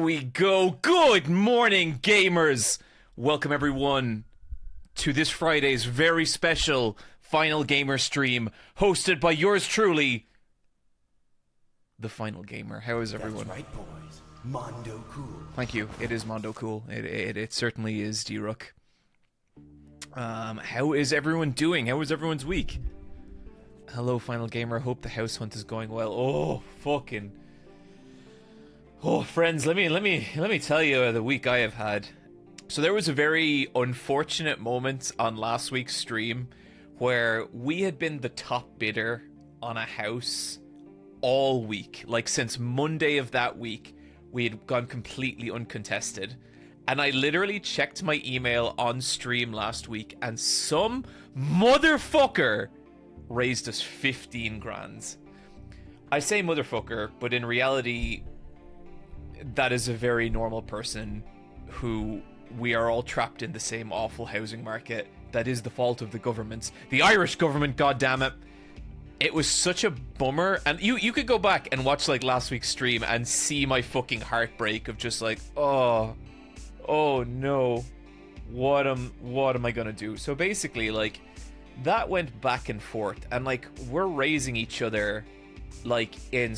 we go. Good morning, gamers. Welcome, everyone, to this Friday's very special Final Gamer stream, hosted by yours truly, the Final Gamer. How is everyone? That's right, boys. Mondo cool. Thank you. It is Mondo cool. It certainly is, D-Rook. How is everyone doing? How was everyone's week? Hello, Final Gamer. Hope the house hunt is going well. Oh, friends, let me tell you the week I have had. So there was a very unfortunate moment on last week's stream where we had been the top bidder on a house all week. Like, since Monday of that week, we had gone completely uncontested. And I literally checked my email on stream last week, and some motherfucker raised us 15 grand. I say motherfucker, but in reality, that is a very normal person who we are all trapped in the same awful housing market. That is the fault of the government. The Irish government, goddammit. It was such a bummer. And you could go back and watch like last week's stream and see my fucking heartbreak of just like, oh no. What am I gonna do? So basically, like, that went back and forth, and like we're raising each other like in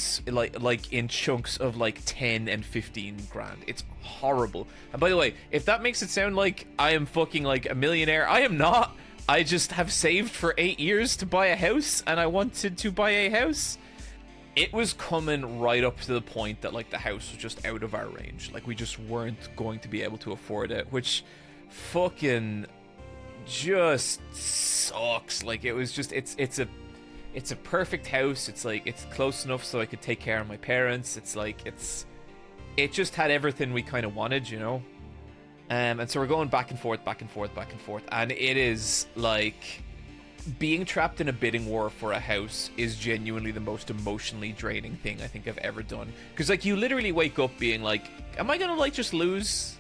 chunks of like 10 and 15 grand. It's horrible. And by the way, if that makes it sound like I am fucking like a millionaire, I am not. I just have saved for 8 years to buy a house, and I wanted to buy a house. It was coming right up to the point that like the house was just out of our range. Like, we just weren't going to be able to afford it, which fucking just sucks. Like, it was just, it's a perfect house. It's like, it's close enough so I could take care of my parents. It's like, it just had everything we kind of wanted, you know? And so we're going back and forth, and it is like, being trapped in a bidding war for a house is genuinely the most emotionally draining thing I think I've ever done. Because like, you literally wake up being like, am I gonna like just lose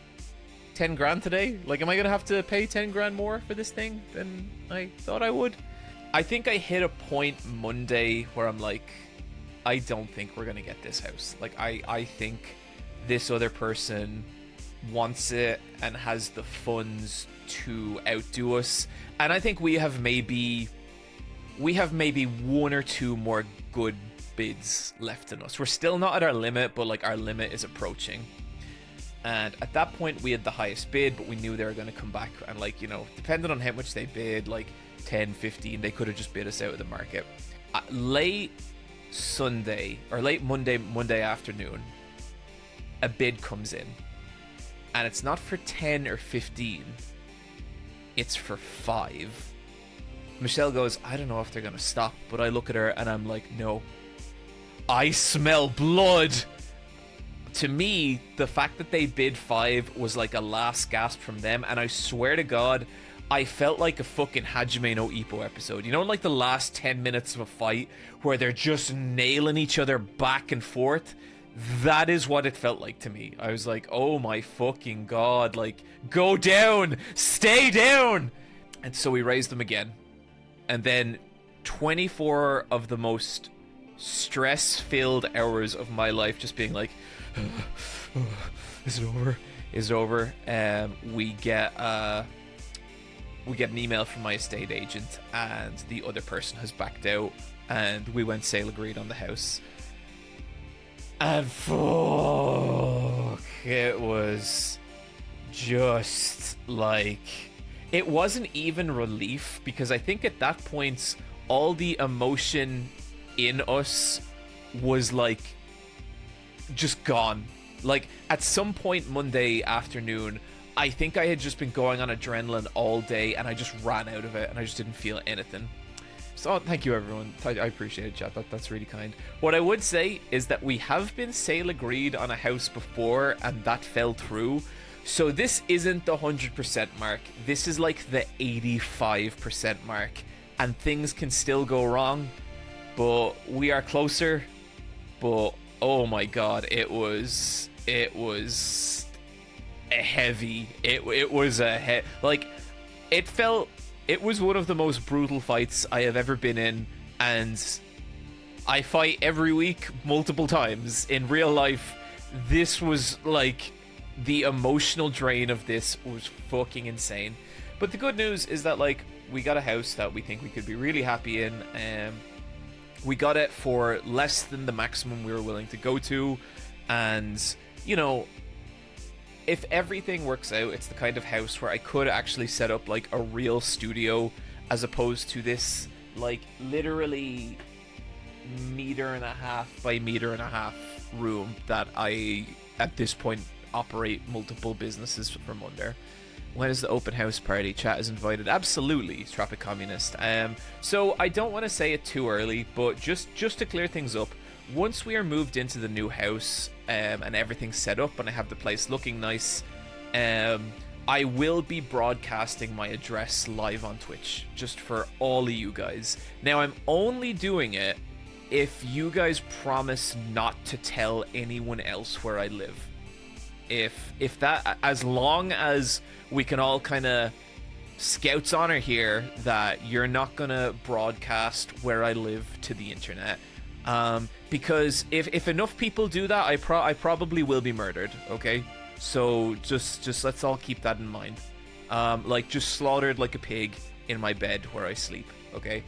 10 grand today? Like, am I gonna have to pay 10 grand more for this thing than I thought I would? I think I hit a point Monday where I'm like, I don't think we're gonna get this house. Like, I think this other person wants it and has the funds to outdo us, and I think we have maybe one or two more good bids left in us. We're still not at our limit, but like, our limit is approaching. And at that point, we had the highest bid, but we knew they were going to come back, and like, you know, depending on how much they bid, like 10, 15, they could have just bid us out of the market. Late Sunday or late Monday afternoon, a bid comes in, and it's not for 10 or 15, it's for 5. Michelle goes, I don't know if they're gonna stop, but I look at her and I'm like, no, I smell blood. To me, the fact that they bid 5 was like a last gasp from them, and I swear to God, I felt like a fucking Hajime no Ippo episode. You know, like the last 10 minutes of a fight where they're just nailing each other back and forth? That is what it felt like to me. I was like, oh my fucking God, like, go down, stay down. And so we raised them again. And then 24 of the most stress-filled hours of my life just being like, is it over? We get an email from my estate agent, and the other person has backed out, and we went sale agreed on the house. And fuck, it was just like, it wasn't even relief, because I think at that point all the emotion in us was like just gone. Like, at some point Monday afternoon, I think I had just been going on adrenaline all day, and I just ran out of it, and I just didn't feel anything. So thank you, everyone. I appreciate it, chat. That's really kind. What I would say is that we have been sale agreed on a house before, and that fell through. So this isn't the 100% mark. This is like the 85% mark, and things can still go wrong, but we are closer. But oh my God, it was a heavy. It was a like, it felt. It was one of the most brutal fights I have ever been in, and I fight every week multiple times in real life, this was like, the emotional drain of this was fucking insane. But the good news is that, like, we got a house that we think we could be really happy in. We got it for less than the maximum we were willing to go to. And, you know, if everything works out, it's the kind of house where I could actually set up, like, a real studio as opposed to this, like, literally 1.5 by 1.5 room that I, at this point, operate multiple businesses from under. When is the open house party? Chat is invited. Absolutely, Tropic Communist. So I don't want to say it too early, but just to clear things up, once we are moved into the new house and everything's set up and I have the place looking nice, I will be broadcasting my address live on Twitch, just for all of you guys. Now, I'm only doing it if you guys promise not to tell anyone else where I live. If that, as long as we can all kind of Scouts honor here that you're not gonna broadcast where I live to the internet, because if enough people do that, I probably will be murdered. Okay, so just let's all keep that in mind. Like, just slaughtered like a pig in my bed where I sleep. Okay,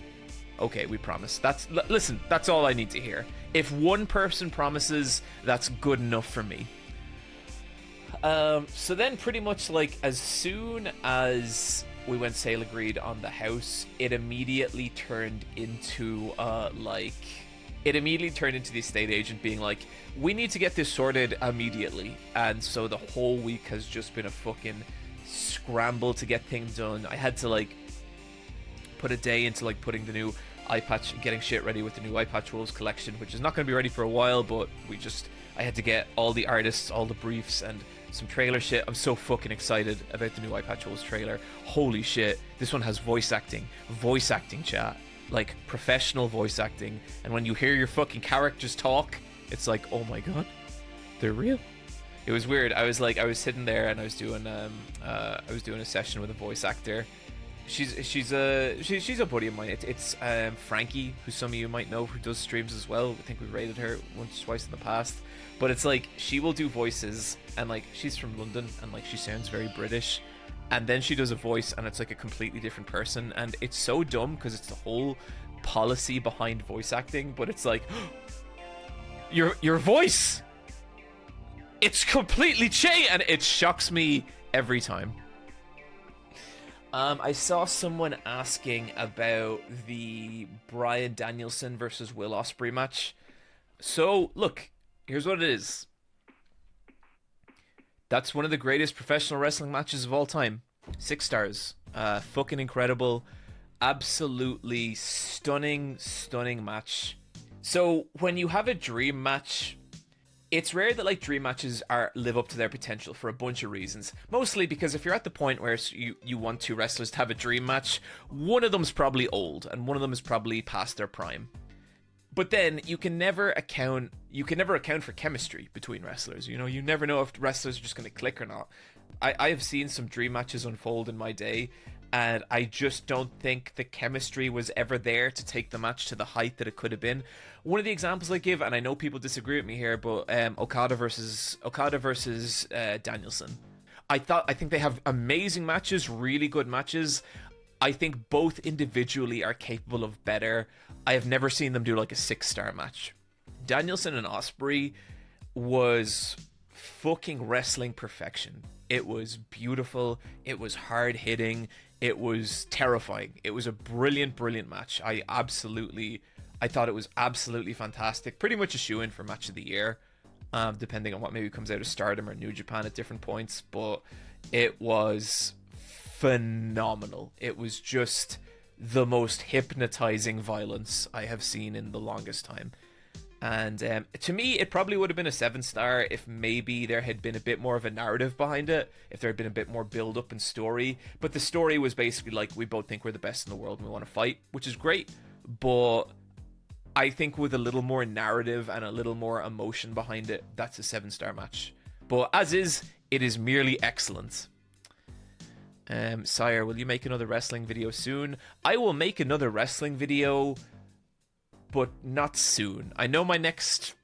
we promise. Listen, that's all I need to hear. If one person promises, that's good enough for me. So then pretty much, like, as soon as we went sale agreed on the house, it immediately turned into the estate agent being like, we need to get this sorted immediately. And so the whole week has just been a fucking scramble to get things done. I had to, like, put a day into, like, putting the new Eyepatch, getting shit ready with the new Eyepatch Wolves collection, which is not going to be ready for a while, but I had to get all the artists, all the briefs, and some trailer shit. I'm so fucking excited about the new Eyepatch Wolves trailer. Holy shit, this one has voice acting, chat, like professional voice acting, and when you hear your fucking characters talk, it's like, oh my god, they're real. It was weird. I was sitting there and I was doing a session with a voice actor. She's a buddy of mine. It's Frankie, who some of you might know, who does streams as well. I think we rated her once or twice in the past. But it's like, she will do voices, and like, she's from London, and like, she sounds very British, and then she does a voice and it's like a completely different person, and it's so dumb because it's the whole policy behind voice acting. But it's like, your voice, it's completely changed, and it shocks me every time. I saw someone asking about the Bryan Danielson versus Will Ospreay match. So, look, here's what it is. That's one of the greatest professional wrestling matches of all time. 6 stars. Fucking incredible. Absolutely stunning match. So, when you have a dream match, it's rare that, like, dream matches live up to their potential for a bunch of reasons. Mostly because if you're at the point where you want two wrestlers to have a dream match, one of them's probably old and one of them is probably past their prime. But then you can never account for chemistry between wrestlers. You know, you never know if wrestlers are just going to click or not. I have seen some dream matches unfold in my day, and I just don't think the chemistry was ever there to take the match to the height that it could have been. One of the examples I give, and I know people disagree with me here, but Okada versus Danielson. I think they have amazing matches, really good matches. I think both individually are capable of better. I have never seen them do like a 6-star match. Danielson and Ospreay was fucking wrestling perfection. It was beautiful. It was hard hitting. It was terrifying. It was a brilliant match. I thought it was absolutely fantastic. Pretty much a shoo-in for match of the year, depending on what maybe comes out of Stardom or New Japan at different points. But it was phenomenal. It was just the most hypnotizing violence I have seen in the longest time. And to me, it probably would have been a 7-star if maybe there had been a bit more of a narrative behind it, if there had been a bit more build-up and story. But the story was basically like, we both think we're the best in the world and we want to fight, which is great. But I think with a little more narrative and a little more emotion behind it, that's a 7-star match. But as is, it is merely excellent. Sire, will you make another wrestling video soon? I will make another wrestling video, but not soon. I know my next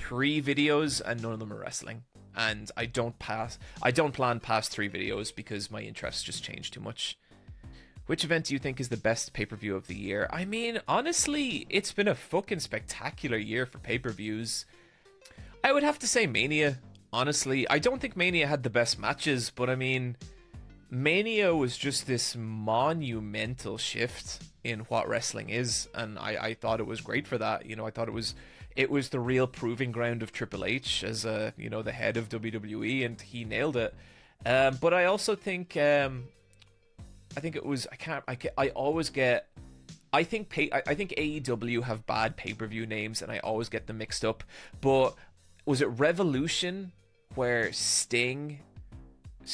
3 videos, and none of them are wrestling. And I don't plan past 3 videos because my interests just change too much. Which event do you think is the best pay-per-view of the year? I mean, honestly, it's been a fucking spectacular year for pay-per-views. I would have to say Mania, honestly. I don't think Mania had the best matches, but I mean, Mania was just this monumental shift in what wrestling is, and I thought it was great for that. You know, I thought it was the real proving ground of Triple H as the head of WWE, and he nailed it. But I also think I think AEW have bad pay-per-view names, and I always get them mixed up. But was it Revolution where Sting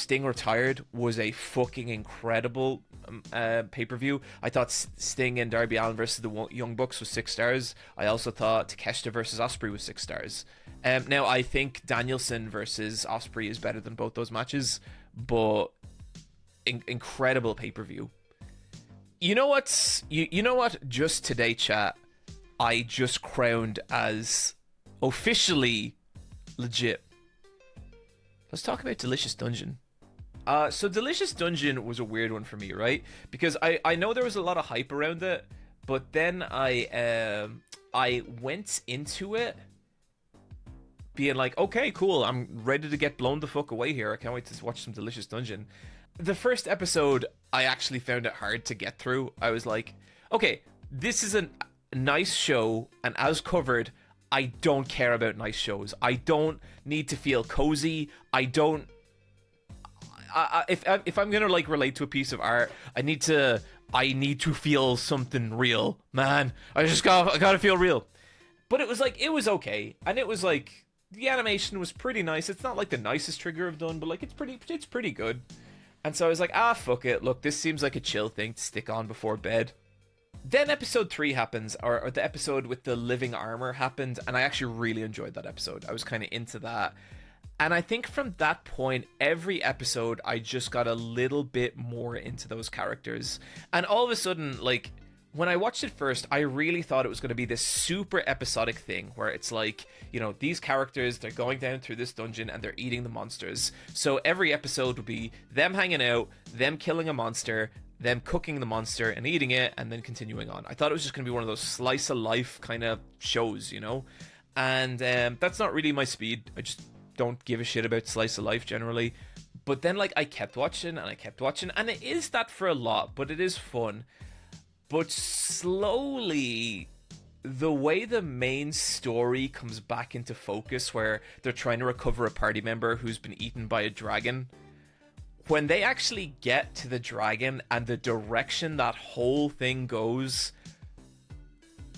retired was a fucking incredible pay-per-view? I thought Sting and Darby Allin versus the Young Bucks was 6 stars. I also thought Takeshita versus Ospreay was 6 stars. Now I think Danielson versus Ospreay is better than both those matches, but incredible pay-per-view. You know what? Just today, chat, I just crowned as officially legit. Let's talk about Delicious Dungeon. So Delicious Dungeon was a weird one for me, right? Because I know there was a lot of hype around it, but then I went into it being like, okay, cool, I'm ready to get blown the fuck away here. I can't wait to watch some Delicious Dungeon. The first episode, I actually found it hard to get through. I was like, okay, this is a nice show, and as covered, I don't care about nice shows. I don't need to feel cozy. If I'm gonna like relate to a piece of art, I need to feel something real, man. I gotta feel real. But it was okay, and it was like the animation was pretty nice. It's not like the nicest Trigger have done, but like it's pretty good. And so I was like, fuck it. Look, this seems like a chill thing to stick on before bed. Then episode 3 happens, or the episode with the living armor happened, and I actually really enjoyed that episode. I was kind of into that. And I think from that point, every episode, I just got a little bit more into those characters. And all of a sudden, like, when I watched it first, I really thought it was going to be this super episodic thing where it's like, you know, these characters, they're going down through this dungeon and they're eating the monsters. So every episode would be them hanging out, them killing a monster, them cooking the monster and eating it, and then continuing on. I thought it was just going to be one of those slice of life kind of shows, you know? And that's not really my speed. I just don't give a shit about slice of life generally. But then, like, I kept watching, and it is that for a lot, but it is fun. But slowly, the way the main story comes back into focus, where they're trying to recover a party member who's been eaten by a dragon, when they actually get to the dragon and the direction that whole thing goes,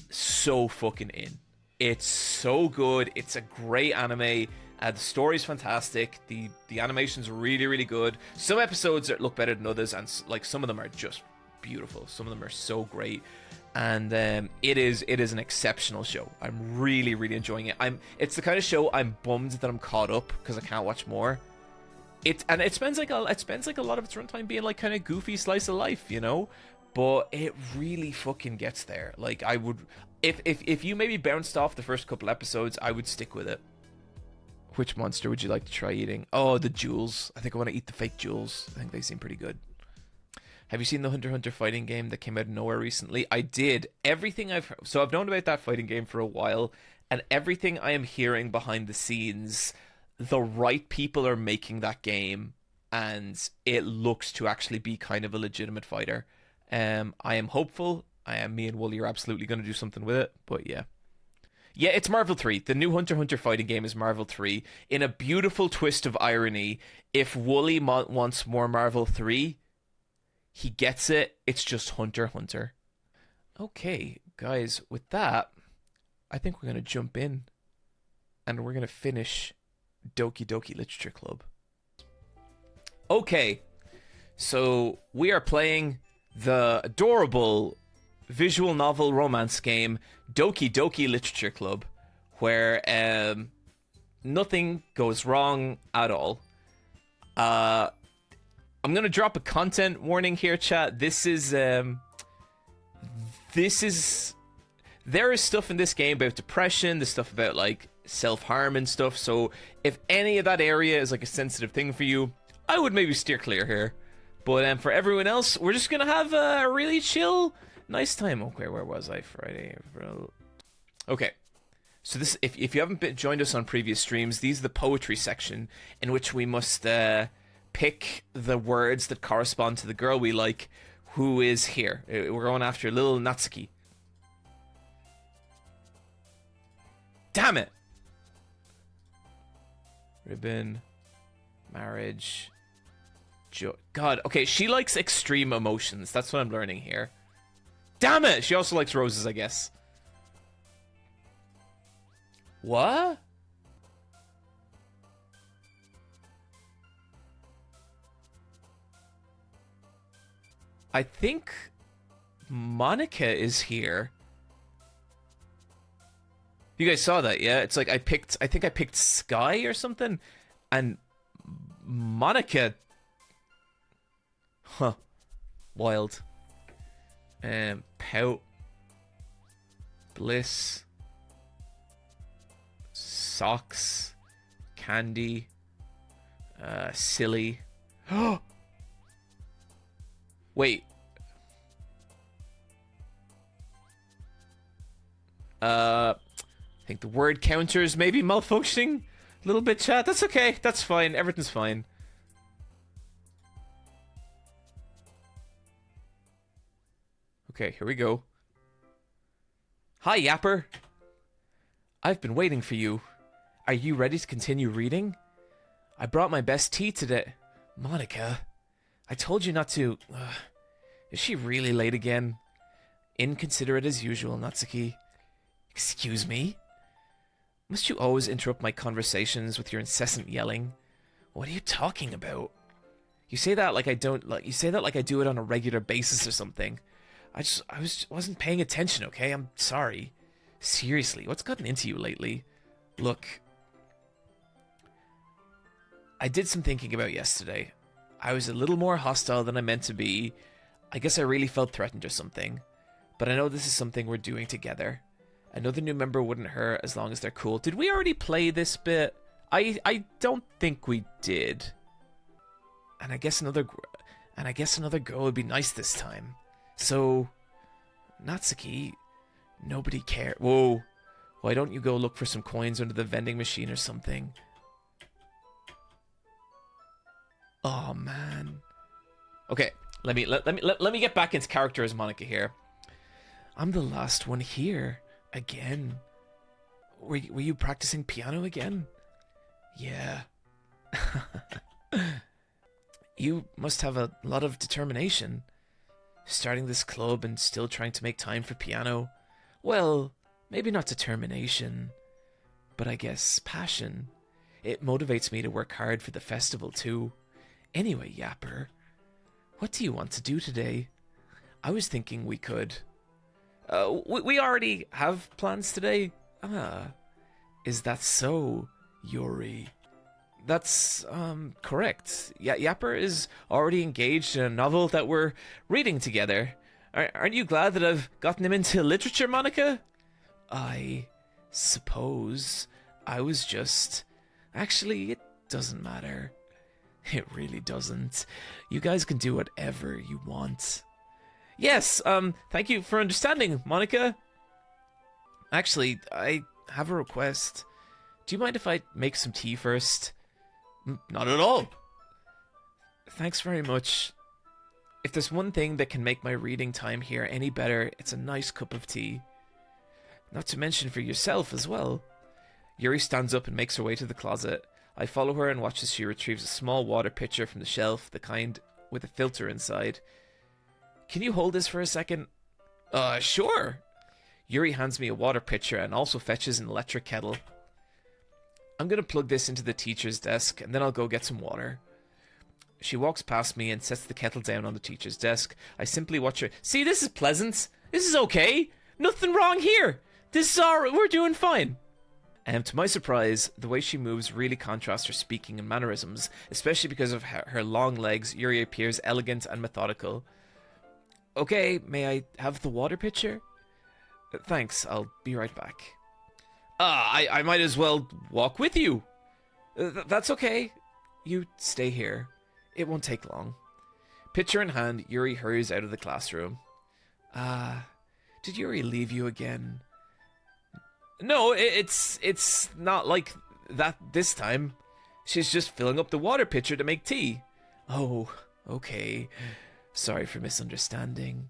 so fucking in. It's so good. It's a great anime. The story's fantastic. The animation's really, really good. Some episodes look better than others, and like some of them are just beautiful. Some of them are so great, and it is an exceptional show. I'm really, really enjoying it. It's the kind of show I'm bummed that I'm caught up because I can't watch more. It spends like a lot of its runtime being like kind of goofy slice of life, you know, but it really fucking gets there. Like, I would, if you maybe bounced off the first couple episodes, I would stick with it. Which monster would you like to try eating? Oh, the jewels. I think I want to eat the fake jewels. I think they seem pretty good. Have you seen the Hunter x Hunter fighting game that came out of nowhere recently? I did. Everything I've known about that fighting game for a while, and everything I am hearing behind the scenes, the right people are making that game, and it looks to actually be kind of a legitimate fighter. I am hopeful. Me and Wooly are absolutely going to do something with it, but yeah. Yeah, it's Marvel 3. The new Hunter x Hunter fighting game is Marvel 3. In a beautiful twist of irony, if Wooly wants more Marvel 3, he gets it. It's just Hunter x Hunter. Okay, guys, with that, I think we're going to jump in and we're going to finish Doki Doki Literature Club. Okay, so we are playing the adorable visual novel romance game Doki Doki Literature Club, where nothing goes wrong at all. I'm gonna drop a content warning here, chat. There is stuff in this game about depression. There's stuff about like self-harm and stuff. So if any of that area is like a sensitive thing for you, I would maybe steer clear here. But for everyone else, we're just gonna have a really chill, nice time. Okay, where was I? Friday, April. Okay. So this, if you haven't joined us on previous streams, these are the poetry section in which we must pick the words that correspond to the girl we like, who is here. We're going after little Natsuki. Damn it! Ribbon, marriage, joy. God, okay, she likes extreme emotions. That's what I'm learning here. Damn it! She also likes roses, I guess. What? I think Monica is here. You guys saw that, yeah? It's like I think I picked Sky or something, and Monica. Huh. Wild. Pout. Bliss. Socks. Candy. Silly. Wait. I think the word counters may be malfunctioning a little bit, chat. That's okay. That's fine. Everything's fine. Okay, here we go. Hi, Yapper. I've been waiting for you. Are you ready to continue reading? I brought my best tea today. Monica, I told you not to... is she really late again? Inconsiderate as usual, Natsuki. Excuse me? Must you always interrupt my conversations with your incessant yelling? What are you talking about? You say that like I don't... you say that like I do it on a regular basis or something. I wasn't paying attention, okay? I'm sorry. Seriously, what's gotten into you lately? Look, I did some thinking about yesterday. I was a little more hostile than I meant to be. I guess I really felt threatened or something. But I know this is something we're doing together. I know the new member wouldn't hurt as long as they're cool. Did we already play this bit? I don't think we did. And I guess another girl would be nice this time. So, Natsuki, nobody cares. Whoa. Why don't you go look for some coins under the vending machine or something? Oh, man. Okay, let me get back into character as Monica here. I'm the last one here. Again. Were you practicing piano again? Yeah. You must have a lot of determination. Starting this club and still trying to make time for piano. Well, maybe not determination, but I guess passion. It motivates me to work hard for the festival too. Anyway, Yapper, what do you want to do today? I was thinking we could... we already have plans today? Ah, is that so, Yuri? That's, correct. Yapper is already engaged in a novel that we're reading together. Aren't you glad that I've gotten him into literature, Monica? I suppose I was just... Actually, it doesn't matter. It really doesn't. You guys can do whatever you want. Yes, thank you for understanding, Monica. Actually, I have a request. Do you mind if I make some tea first? Not at all. Thanks very much. If there's one thing that can make my reading time here any better, it's a nice cup of tea. Not to mention for yourself as well. Yuri stands up and makes her way to the closet. I follow her and watch as she retrieves a small water pitcher from the shelf, the kind with a filter inside. Can you hold this for a second? Sure. Yuri hands me a water pitcher and also fetches an electric kettle. I'm going to plug this into the teacher's desk, and then I'll go get some water. She walks past me and sets the kettle down on the teacher's desk. I simply watch her. See, this is pleasant. This is okay. Nothing wrong here. This is all right. We're doing fine. And to my surprise, the way she moves really contrasts her speaking and mannerisms, especially because of her long legs. Yuri appears elegant and methodical. Okay, may I have the water pitcher? Thanks, I'll be right back. I might as well walk with you. That's okay. You stay here. It won't take long. Pitcher in hand, Yuri hurries out of the classroom. Did Yuri leave you again? No, it's not like that this time. She's just filling up the water pitcher to make tea. Oh, okay. Sorry for misunderstanding.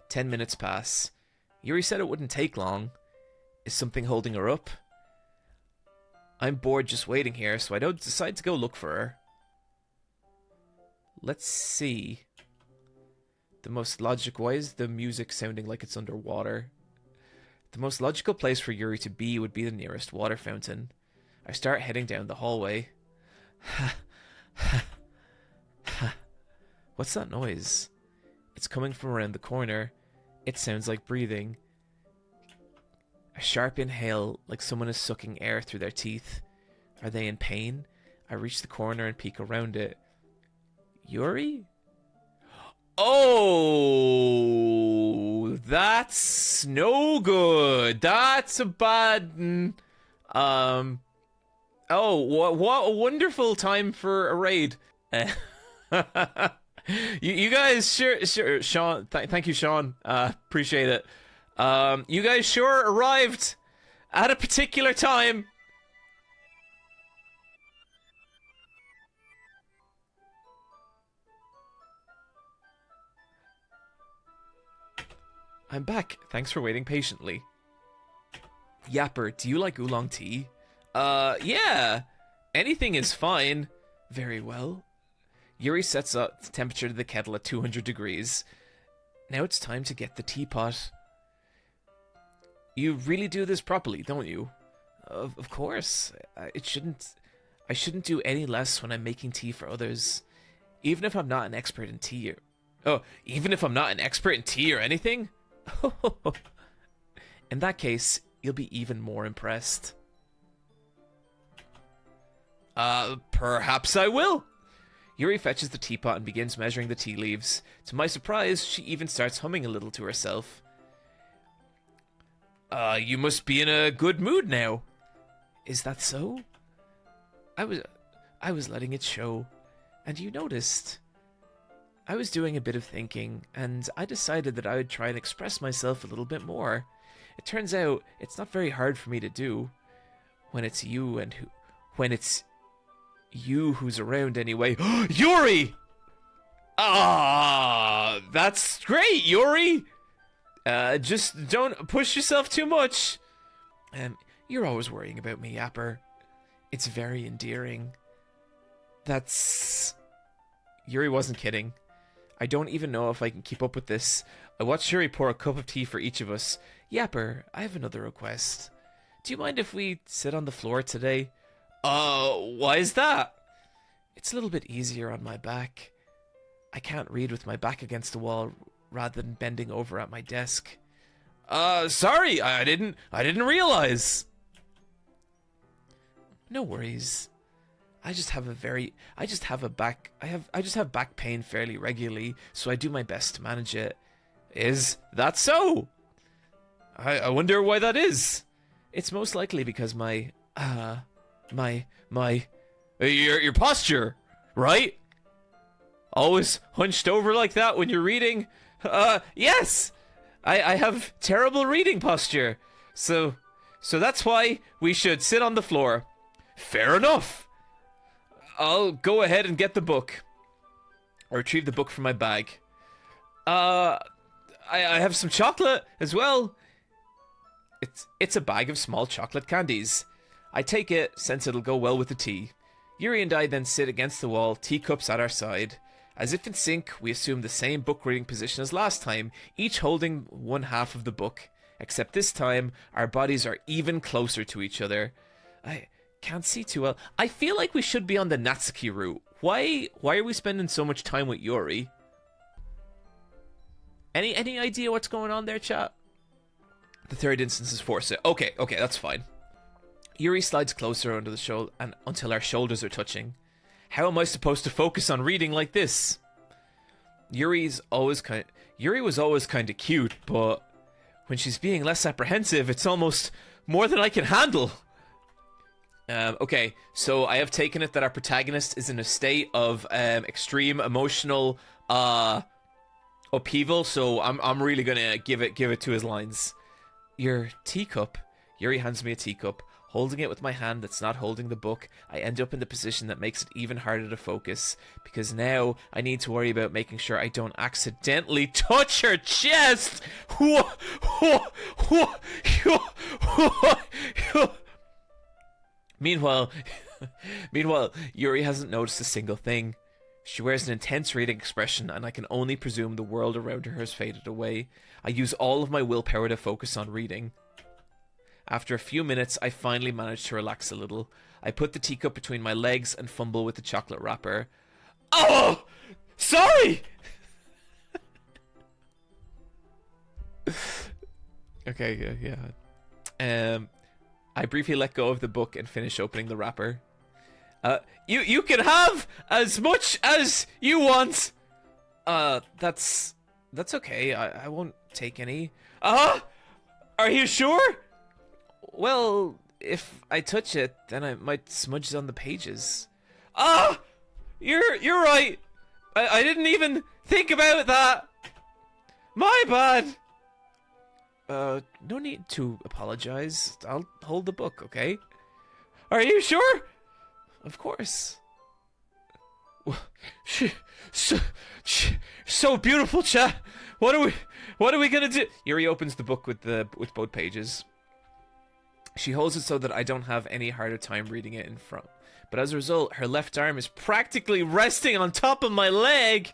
10 minutes pass. Yuri said it wouldn't take long. Is something holding her up? I'm bored just waiting here, so I don't decide to go look for her. Let's see. Why is the music sounding like it's underwater? The most logical place for Yuri to be would be the nearest water fountain. I start heading down the hallway. What's that noise? It's coming from around the corner. It sounds like breathing. A sharp inhale, like someone is sucking air through their teeth. Are they in pain? I reach the corner and peek around it. Yuri? Oh, that's no good. That's a bad... Oh, what a wonderful time for a raid. You guys sure, Sean. Thank you, Sean. Appreciate it. You guys sure arrived at a particular time. I'm back. Thanks for waiting patiently. Yapper, do you like oolong tea? Yeah. Anything is fine. Very well. Yuri sets up the temperature of the kettle at 200 degrees. Now it's time to get the teapot. You really do this properly, don't you? Of course. I shouldn't do any less when I'm making tea for others. Even if I'm not an expert in tea even if I'm not an expert in tea or anything? In that case, you'll be even more impressed. Perhaps I will. Yuri fetches the teapot and begins measuring the tea leaves. To my surprise, she even starts humming a little to herself. You must be in a good mood now. Is that so? I was letting it show, and you noticed. I was doing a bit of thinking, and I decided that I would try and express myself a little bit more. It turns out it's not very hard for me to do when it's you who's around anyway. Yuri! That's great, Yuri! Just don't push yourself too much. You're always worrying about me, Yapper. It's very endearing. Yuri wasn't kidding. I don't even know if I can keep up with this. I watched Yuri pour a cup of tea for each of us. Yapper, I have another request. Do you mind if we sit on the floor today? Why is that? It's a little bit easier on my back. I can't read with my back against the wall rather than bending over at my desk. Sorry, I didn't realize. No worries. I just have back pain fairly regularly, so I do my best to manage it. Is that so? I wonder why that is. It's most likely because your posture, right? Always hunched over like that when you're reading? Yes! I have terrible reading posture. So that's why we should sit on the floor. Fair enough. I'll go ahead and get the book. I retrieve the book from my bag. I have some chocolate as well. It's a bag of small chocolate candies. I take it, since it'll go well with the tea. Yuri and I then sit against the wall, teacups at our side. As if in sync, we assume the same book reading position as last time, each holding one half of the book. Except this time, our bodies are even closer to each other. I can't see too well. I feel like we should be on the Natsuki route. Why are we spending so much time with Yuri? Any idea what's going on there, chat? The third instance is force it. Okay, that's fine. Yuri slides closer under the shoulder and until our shoulders are touching. How am I supposed to focus on reading like this? Yuri was always kind of cute, but When she's being less apprehensive, it's almost more than I can handle. Okay, so I have taken it that our protagonist is in a state of extreme emotional upheaval, so I'm really gonna give it to his lines. Your teacup. Yuri hands me a teacup. Holding it with my hand that's not holding the book, I end up in the position that makes it even harder to focus, because now I need to worry about making sure I don't accidentally touch her chest! Meanwhile, Yuri hasn't noticed a single thing. She wears an intense reading expression, and I can only presume the world around her has faded away. I use all of my willpower to focus on reading. After a few minutes, I finally manage to relax a little. I put the teacup between my legs and fumble with the chocolate wrapper. Oh! Sorry! Okay, yeah. I briefly let go of the book and finish opening the wrapper. You can have as much as you want! That's okay. I won't take any. Are you sure? Well, if I touch it, then I might smudge it on the pages. You're right. I didn't even think about that. My bad. No need to apologize. I'll hold the book, okay? Are you sure? Of course. So beautiful, chat. What are we gonna do? Yuri opens the book with both pages. She holds it so that I don't have any harder time reading it in front. But as a result, her left arm is practically resting on top of my leg.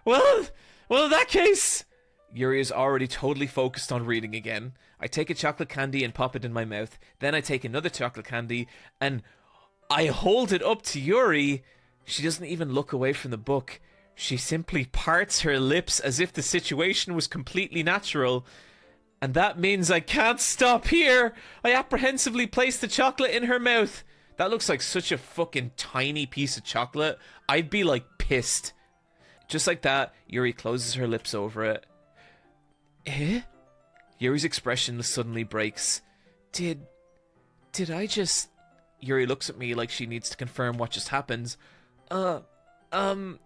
Well, in that case... Yuri is already totally focused on reading again. I take a chocolate candy and pop it in my mouth. Then I take another chocolate candy and I hold it up to Yuri. She doesn't even look away from the book. She simply parts her lips as if the situation was completely natural. And that means I can't stop here. I apprehensively place the chocolate in her mouth. That looks like such a fucking tiny piece of chocolate. I'd be like pissed. Just like that, Yuri closes her lips over it. Eh? Yuri's expression suddenly breaks. Did I just... Yuri looks at me like she needs to confirm what just happened. Yapper?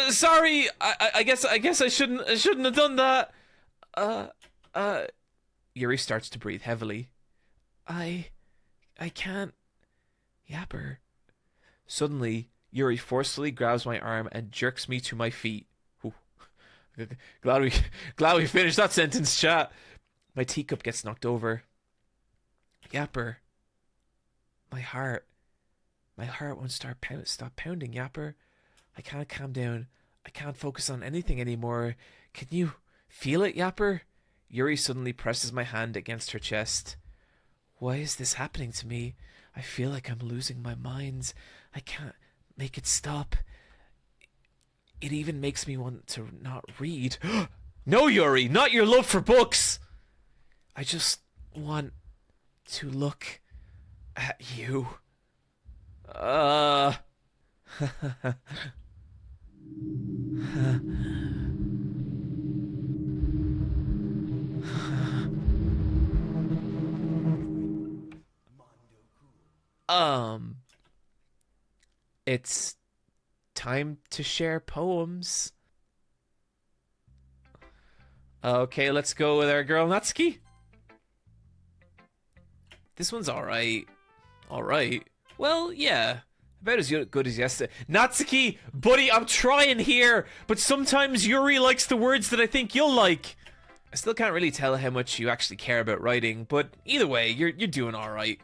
Sorry, I guess I shouldn't have done that. Yuri starts to breathe heavily. I can't... Yapper. Suddenly, Yuri forcefully grabs my arm and jerks me to my feet. Ooh. Glad we finished that sentence, chat. My teacup gets knocked over. Yapper. My heart won't stop pounding, Yapper. I can't calm down. I can't focus on anything anymore. Can you feel it, Yapper? Yuri suddenly presses my hand against her chest. Why is this happening to me? I feel like I'm losing my mind. I can't make it stop. It even makes me want to not read. No, Yuri, not your love for books. I just want to look at you. It's time to share poems. Okay, let's go with our girl Natsuki. This one's alright. Alright. Well, yeah. About as good as yesterday. Natsuki, buddy, I'm trying here, but sometimes Yuri likes the words that I think you'll like. I still can't really tell how much you actually care about writing, but either way, you're doing alright.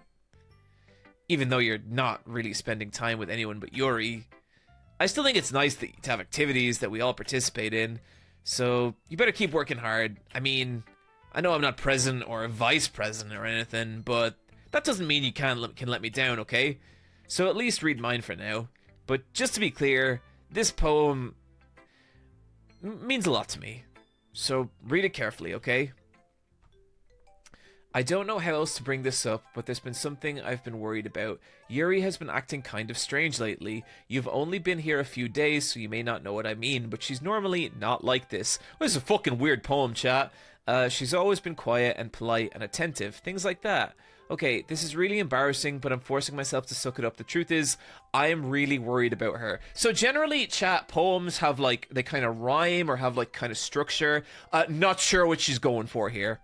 Even though you're not really spending time with anyone but Yuri. I still think it's nice to have activities that we all participate in, so you better keep working hard. I mean, I know I'm not president or vice president or anything, but that doesn't mean you can let me down, okay? So at least read mine for now. But just to be clear, this poem means a lot to me. So read it carefully, okay? I don't know how else to bring this up, but there's been something I've been worried about. Yuri has been acting kind of strange lately. You've only been here a few days, so you may not know what I mean, but she's normally not like this. Well, this is a fucking weird poem, chat. She's always been quiet and polite and attentive, things like that. Okay, this is really embarrassing, but I'm forcing myself to suck it up. The truth is, I am really worried about her. So generally, chat, poems have like, they kind of rhyme or have like kind of structure. Not sure what she's going for here.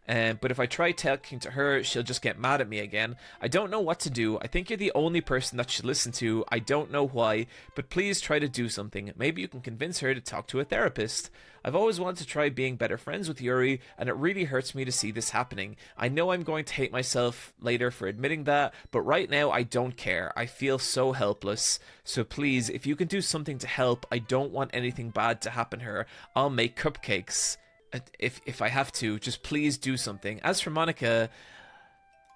But if I try talking to her, she'll just get mad at me again. I don't know what to do. I think you're the only person that should listen to. I don't know why, but please try to do something. Maybe you can convince her to talk to a therapist. I've always wanted to try being better friends with Yuri, and it really hurts me to see this happening. I know I'm going to hate myself later for admitting that, but right now I don't care. I feel so helpless. So please, if you can do something to help, I don't want anything bad to happen to her. I'll make cupcakes. If I have to, just please do something. As for Monica,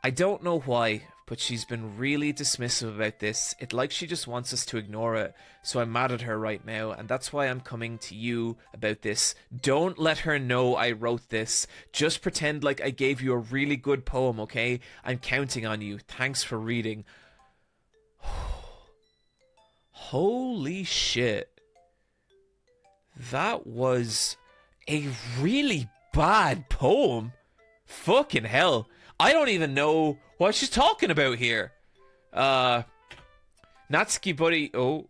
I don't know why, but she's been really dismissive about this. It's like she just wants us to ignore it. So I'm mad at her right now, and that's why I'm coming to you about this. Don't let her know I wrote this. Just pretend like I gave you a really good poem, okay? I'm counting on you. Thanks for reading. Holy shit. That was a really bad poem. Fucking hell. I don't even know what she's talking about here. Natsuki buddy. Oh.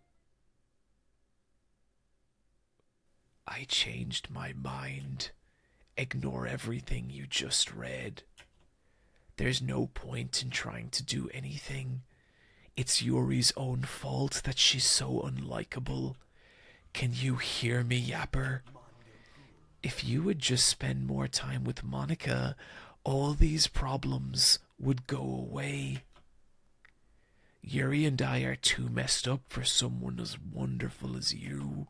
I changed my mind. Ignore everything you just read. There's no point in trying to do anything. It's Yuri's own fault that she's so unlikable. Can you hear me, Yapper? If you would just spend more time with Monica, all these problems would go away. Yuri and I are too messed up for someone as wonderful as you.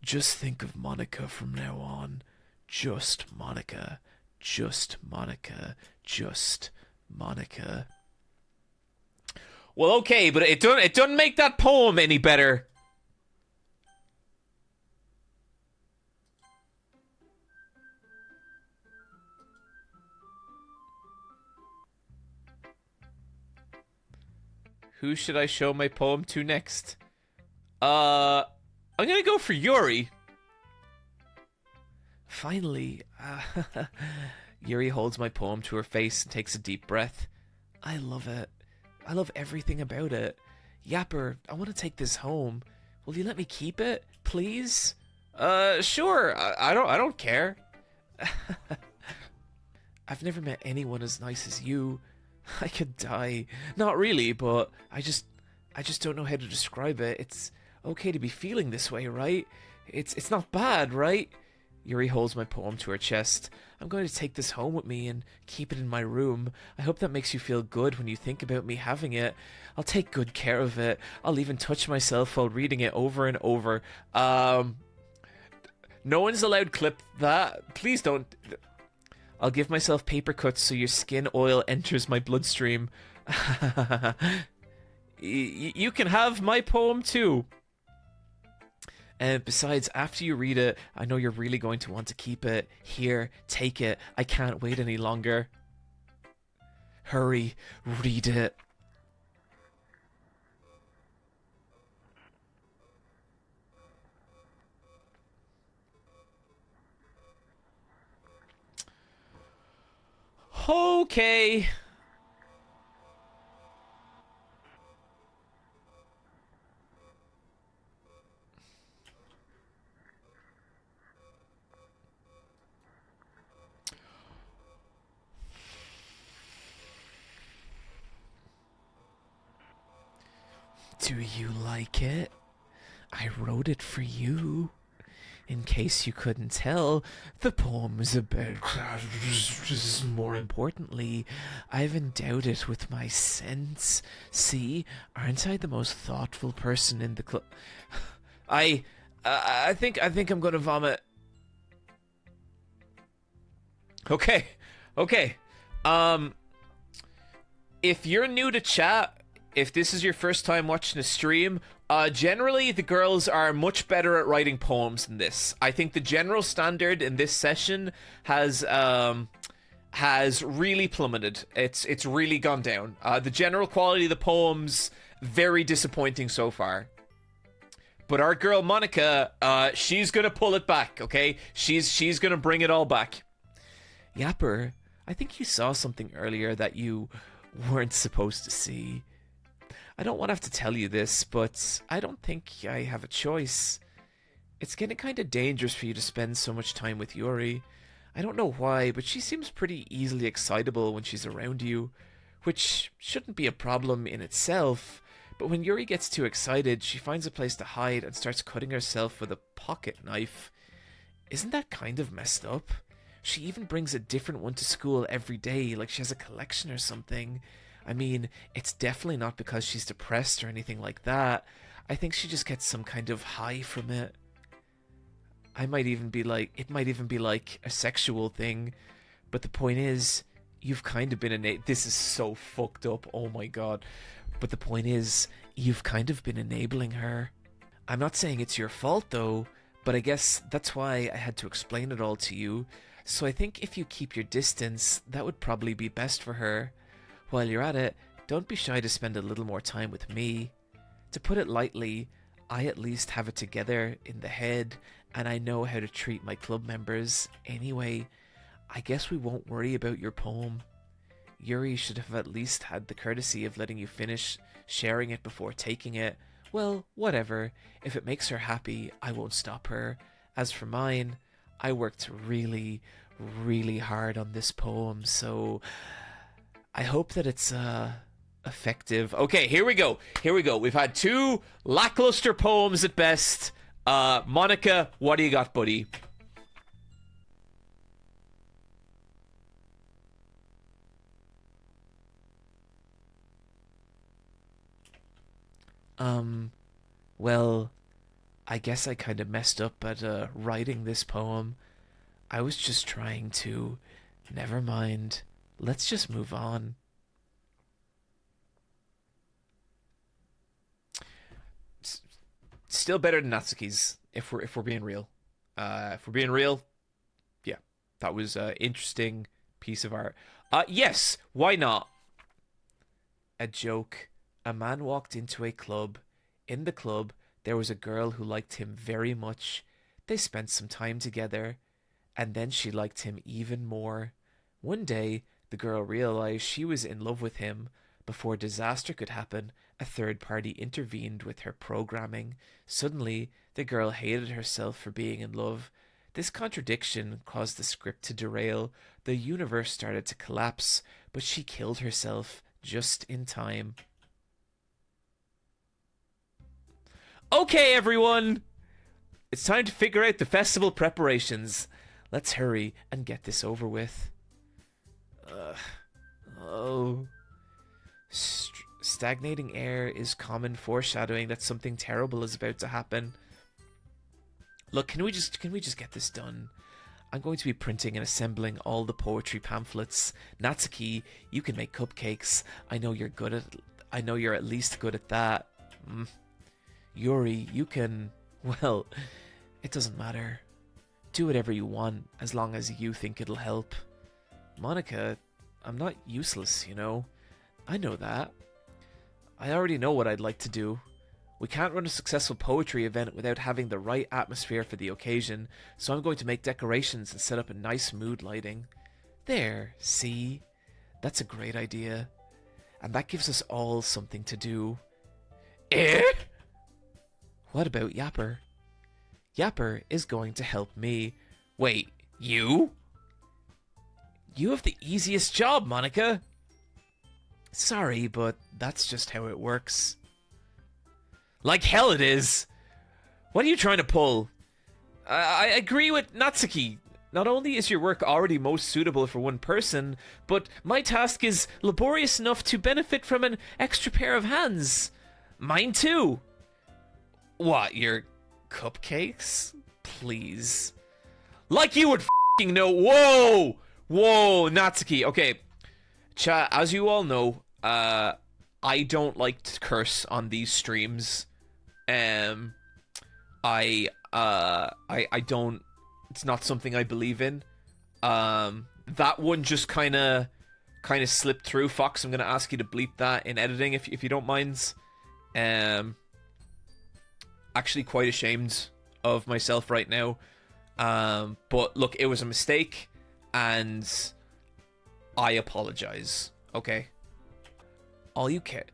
Just think of Monica from now on. Just Monica. Just Monica. Just Monica. Well, okay, but it doesn't make that poem any better. Who should I show my poem to next? I'm gonna go for Yuri. Finally, Yuri holds my poem to her face and takes a deep breath. I love it. I love everything about it. Yapper, I want to take this home. Will you let me keep it, please? Sure. I don't care. I've never met anyone as nice as you. I could die. Not really, but I just don't know how to describe it. It's okay to be feeling this way, right? It's not bad, right? Yuri holds my poem to her chest. I'm going to take this home with me and keep it in my room. I hope that makes you feel good when you think about me having it. I'll take good care of it. I'll even touch myself while reading it over and over. No one's allowed clip that. Please don't. I'll give myself paper cuts so your skin oil enters my bloodstream. You can have my poem too. And besides, after you read it, I know you're really going to want to keep it. Here, take it. I can't wait any longer. Hurry, read it. Okay. Do you like it? I wrote it for you. In case you couldn't tell, the poem is about... More importantly, I've endowed it with my sense. See, aren't I the most thoughtful person in the club? I think I'm gonna vomit. Okay. If you're new to chat, if this is your first time watching a stream, generally the girls are much better at writing poems than this. I think the general standard in this session has has really plummeted. It's really gone down. The general quality of the poems, very disappointing so far. But our girl Monica, she's gonna pull it back, okay? She's gonna bring it all back. Yapper, I think you saw something earlier that you weren't supposed to see. I don't want to have to tell you this, but I don't think I have a choice. It's getting kind of dangerous for you to spend so much time with Yuri. I don't know why, but she seems pretty easily excitable when she's around you, which shouldn't be a problem in itself, but when Yuri gets too excited, she finds a place to hide and starts cutting herself with a pocket knife. Isn't that kind of messed up? She even brings a different one to school every day, like she has a collection or something. I mean, it's definitely not because she's depressed or anything like that. I think she just gets some kind of high from it. It might even be like a sexual thing. But the point is, you've kind of been this is so fucked up, oh my god. But the point is, you've kind of been enabling her. I'm not saying it's your fault though, but I guess that's why I had to explain it all to you. So I think if you keep your distance, that would probably be best for her. While you're at it, don't be shy to spend a little more time with me. To put it lightly, I at least have it together in the head, and I know how to treat my club members. Anyway, I guess we won't worry about your poem. Yuri should have at least had the courtesy of letting you finish sharing it before taking it. Well, whatever. If it makes her happy, I won't stop her. As for mine, I worked really, really hard on this poem, so I hope that it's effective. Okay, here we go. We've had 2 lackluster poems at best. Monica, what do you got, buddy? Well, I guess I kind of messed up at writing this poem. I was just trying to... Never mind. Let's just move on. Still better than Natsuki's, if we're being real. If we're being real, yeah, that was an interesting piece of art. Yes, why not? A joke. A man walked into a club. In the club, there was a girl who liked him very much. They spent some time together, and then she liked him even more. One day, the girl realized she was in love with him. Before disaster could happen, a third party intervened with her programming. Suddenly, the girl hated herself for being in love. This contradiction caused the script to derail. The universe started to collapse, but she killed herself just in time. Okay, everyone! It's time to figure out the festival preparations. Let's hurry and get this over with. Stagnating air is common foreshadowing that something terrible is about to happen. Look, can we just get this done? I'm going to be printing and assembling all the poetry pamphlets. Natsuki, you can make cupcakes. I know you're at least good at that. Yuri, you can... Well, it doesn't matter. Do whatever you want, as long as you think it'll help. Monica, I'm not useless, you know. I know that. I already know what I'd like to do. We can't run a successful poetry event without having the right atmosphere for the occasion, so I'm going to make decorations and set up a nice mood lighting. There, see? That's a great idea. And that gives us all something to do. Eh? What about Yapper? Yapper is going to help me. Wait, you? You have the easiest job, Monica. Sorry, but that's just how it works. Like hell it is. What are you trying to pull? I agree with Natsuki. Not only is your work already most suitable for one person, but my task is laborious enough to benefit from an extra pair of hands. Mine too. What, your cupcakes? Please. Like you would f***ing know. Whoa! Whoa, Natsuki. Okay. Chat, as you all know, I don't like to curse on these streams. I don't... It's not something I believe in. that one just kind of slipped through. Fox, I'm gonna ask you to bleep that in editing if you don't mind. Actually quite ashamed of myself right now. But look, it was a mistake, and I apologize. Okay. All you care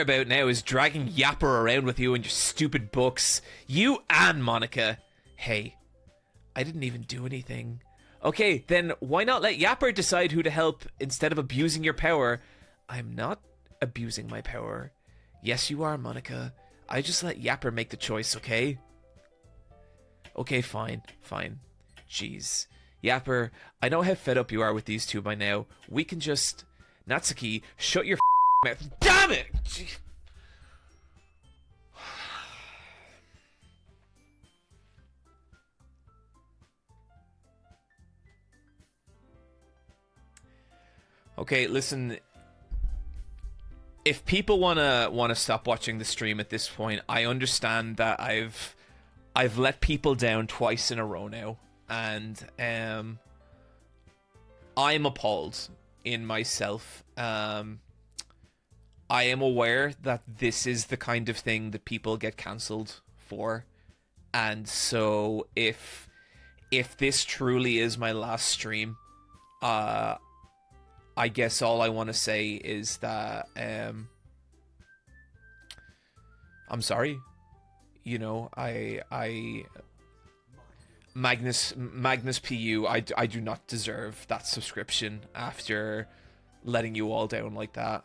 about now is dragging Yapper around with you and your stupid books. You and Monica. Hey, I didn't even do anything. Okay, then why not let Yapper decide who to help instead of abusing your power? I'm not abusing my power. Yes, you are, Monica. I just let Yapper make the choice, okay? Okay, fine. Jeez. Yapper, I know how fed up you are with these two by now. We can just... Natsuki, shut your mouth. Damn it! Okay, listen. If people wanna stop watching the stream at this point, I understand that I've let people down twice in a row now, and I'm appalled in myself. I am aware that this is the kind of thing that people get cancelled for, and so if this truly is my last stream, I guess all I want to say is that I'm sorry. You know, Magnus PU, I do not deserve that subscription after letting you all down like that.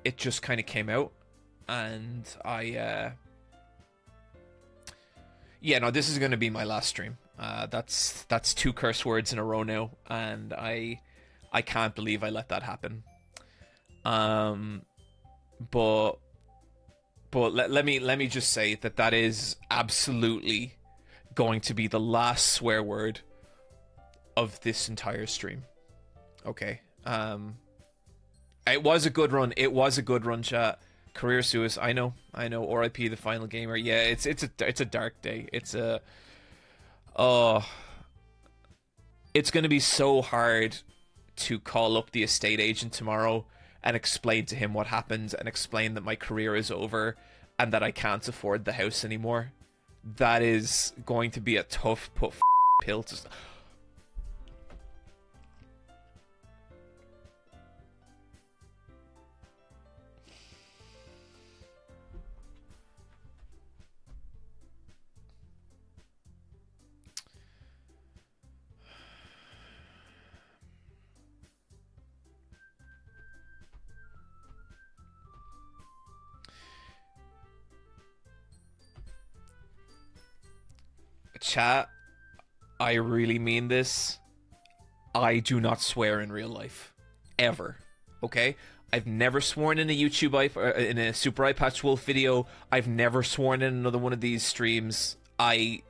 It just kind of came out, and yeah, no, this is going to be my last stream. That's 2 curse words in a row now, and I can't believe I let that happen. But let me just say that is absolutely going to be the last swear word of this entire stream. Okay. It was a good run. It was a good run, chat. Career suicide. I know. RIP the final gamer. Yeah, it's a dark day. It's gonna be so hard to call up the estate agent tomorrow and explain to him what happened and explain that my career is over and that I can't afford the house anymore. That is going to be a tough pill to... Chat, I really mean this. I do not swear in real life. Ever. Okay? I've never sworn in a in a Super Eyepatch Wolf video. I've never sworn in another one of these streams. I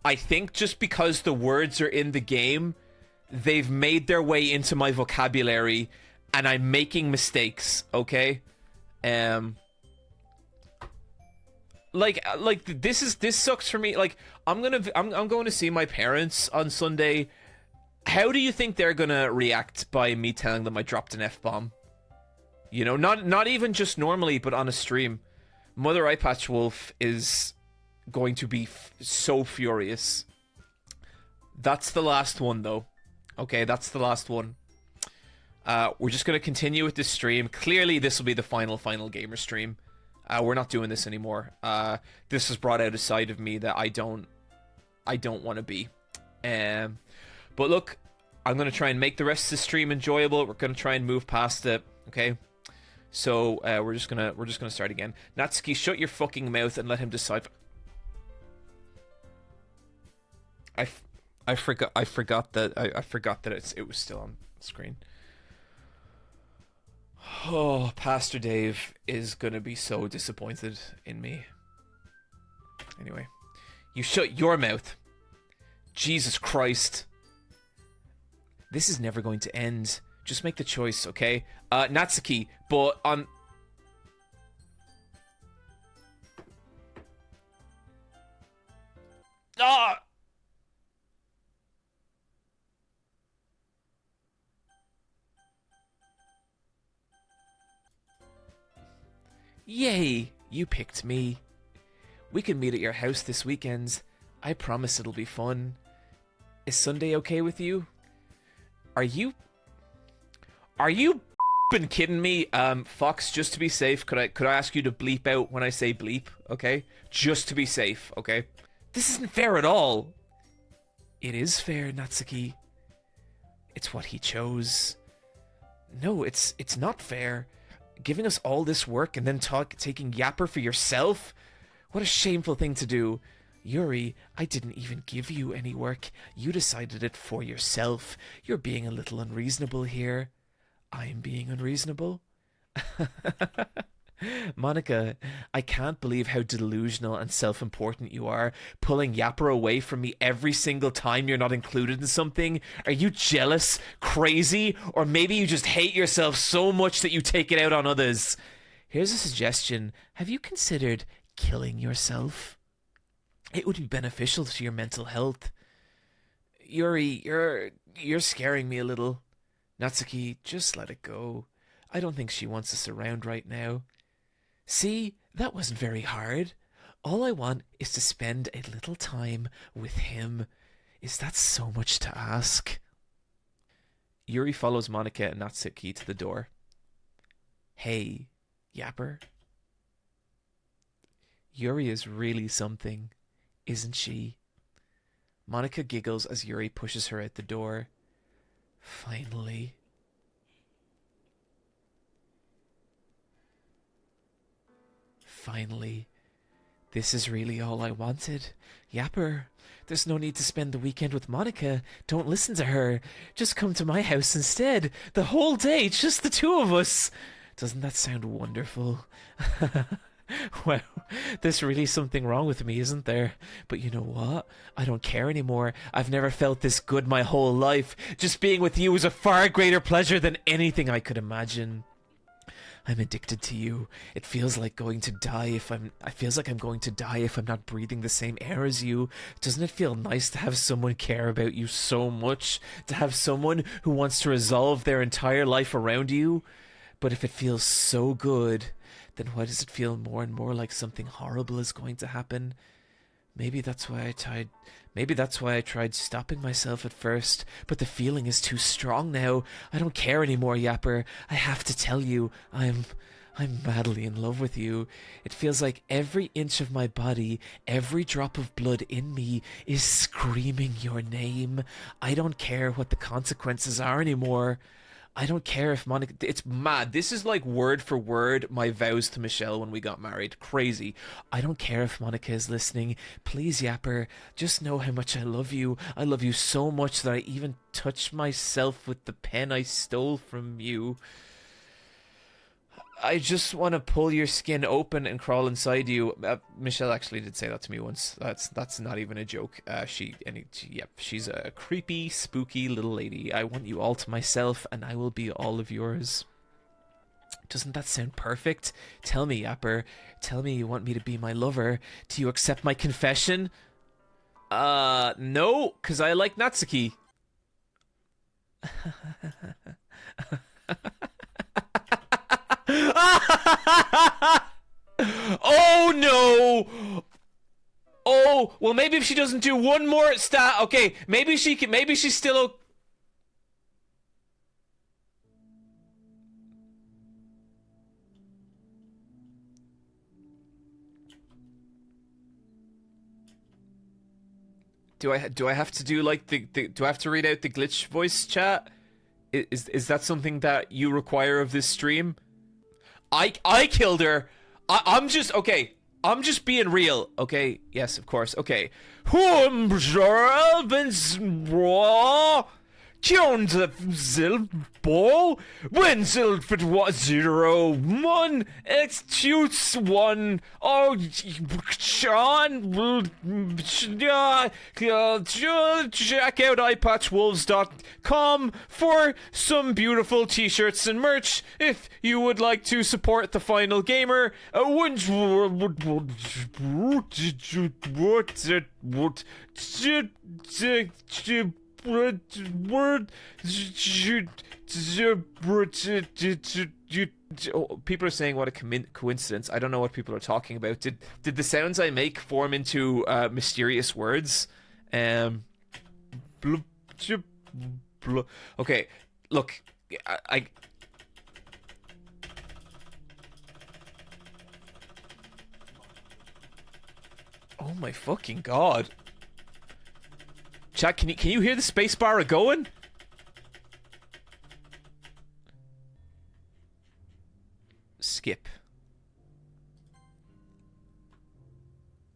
think just because the words are in the game, they've made their way into my vocabulary, and I'm making mistakes, okay? Like this sucks for me. Like I'm going to see my parents on Sunday. How do you think they're gonna react by me telling them I dropped an F-bomb? You know, not even just normally, but on a stream. Mother Eyepatch Wolf is going to be so furious. That's the last one, though. Okay, that's the last one. We're just gonna continue with this stream. Clearly, this will be the final gamer stream. We're not doing this anymore. This has brought out a side of me that I don't want to be. But look, I'm gonna try and make the rest of the stream enjoyable. We're gonna try and move past it. Okay. So we're just gonna start again. Natsuki, shut your fucking mouth and let him decide. I forgot that it was still on screen. Oh, Pastor Dave is gonna be so disappointed in me. Anyway, you shut your mouth. Jesus Christ. This is never going to end. Just make the choice, okay? Natsuki, but on... Ah! Yay, you picked me. We can meet at your house this weekend. I promise it'll be fun. Is Sunday okay with you? Are you been kidding me? Fox, just to be safe, could I ask you to bleep out when I say bleep, okay? Just to be safe, okay? This isn't fair at all. It is fair, Natsuki. It's what he chose. No, it's not fair. Giving us all this work and then taking Yapper for yourself? What a shameful thing to do. Yuri, I didn't even give you any work. You decided it for yourself. You're being a little unreasonable here. I'm being unreasonable? Monica, I can't believe how delusional and self-important you are, pulling Yapper away from me every single time you're not included in something. Are you jealous, crazy, or maybe you just hate yourself so much that you take it out on others? Here's a suggestion. Have you considered killing yourself? It would be beneficial to your mental health. Yuri, you're scaring me a little. Natsuki, just let it go. I don't think she wants us around right now. See, that wasn't very hard. All I want is to spend a little time with him. Is that so much to ask? Yuri follows Monica and Natsuki to the door. Hey, Yapper. Yuri is really something, isn't she? Monica giggles as Yuri pushes her out the door. Finally. Finally. This is really all I wanted. Yapper, there's no need to spend the weekend with Monica. Don't listen to her. Just come to my house instead. The whole day, just the two of us. Doesn't that sound wonderful? Well, there's really something wrong with me, isn't there? But you know what? I don't care anymore. I've never felt this good my whole life. Just being with you is a far greater pleasure than anything I could imagine. I'm addicted to you. It feels like going to die if I'm not breathing the same air as you. Doesn't it feel nice to have someone care about you so much? To have someone who wants to resolve their entire life around you? But if it feels so good, then why does it feel more and more like something horrible is going to happen? Maybe that's why I tried stopping myself at first, but the feeling is too strong now. I don't care anymore, Yapper. I have to tell you, I'm madly in love with you. It feels like every inch of my body, every drop of blood in me is screaming your name. I don't care what the consequences are anymore. I don't care if Monica... It's mad. This is like word for word my vows to Michelle when we got married. Crazy. I don't care if Monica is listening. Please, Yapper, just know how much I love you. I love you so much that I even touch myself with the pen I stole from you. I just want to pull your skin open and crawl inside you. Michelle actually did say that to me once. That's not even a joke. She's a creepy, spooky little lady. I want you all to myself, and I will be all of yours. Doesn't that sound perfect? Tell me, Yapper. Tell me you want me to be my lover. Do you accept my confession? No, because I like Natsuki. Oh no! Oh, well, maybe if she doesn't do one more stat, okay, maybe she's still do I have to do like do I have to read out the glitch voice chat? Is that something that you require of this stream? I killed her. I'm just okay. I'm just being real. Okay. Yes, of course. Okay. Ball when Silfit was 0-1 executes 1. Oh, Sean will check out eyepatchwolves.com for some beautiful t-shirts and merch if you would like to support the final gamer. People are saying what a coincidence. I don't know what people are talking about. Did the sounds I make form into mysterious words? Blup, chup, blup. Okay, look, I oh my fucking god. Chat, can you hear the spacebar going? Skip.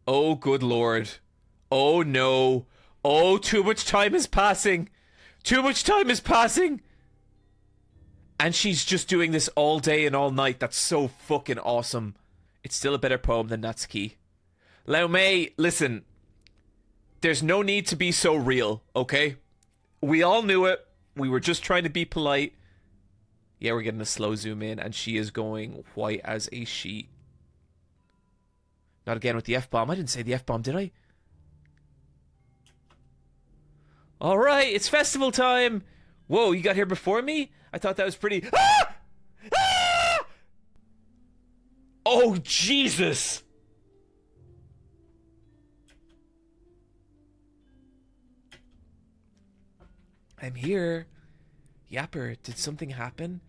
Oh good lord. Oh no. Oh, too much time is passing. Too much time is passing. And she's just doing this all day and all night. That's so fucking awesome. It's still a better poem than Natsuki. Lao Mei, listen. There's no need to be so real, okay? We all knew it. We were just trying to be polite. Yeah, we're getting a slow zoom in, and she is going white as a sheet. Not again with the F-bomb. I didn't say the F-bomb, did I? Alright, it's festival time! Whoa, you got here before me? I thought that was pretty... Ah! Ah! Oh, Jesus! I'm here. Yapper, did something happen?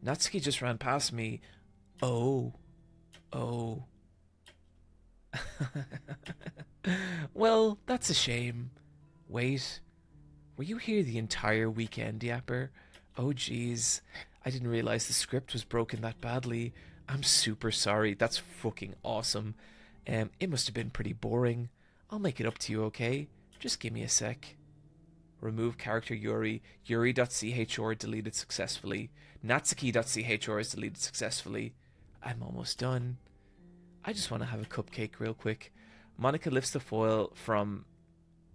Natsuki just ran past me. Oh. Oh. Well, that's a shame. Wait. Were you here the entire weekend, Yapper? Oh, jeez. I didn't realize the script was broken that badly. I'm super sorry. That's fucking awesome. It must have been pretty boring. I'll make it up to you, okay? Just give me a sec. Remove character Yuri. Yuri.chr deleted successfully. Natsuki.chr is deleted successfully. I'm almost done. I just want to have a cupcake real quick. Monica lifts the foil from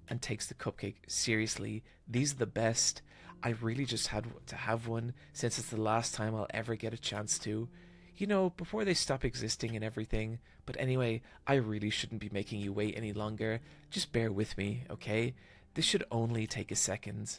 and takes the cupcake. Seriously, these are the best. I really just had to have one since it's the last time I'll ever get a chance to. You know, before they stop existing and everything. But anyway, I really shouldn't be making you wait any longer. Just bear with me, okay? This should only take a second.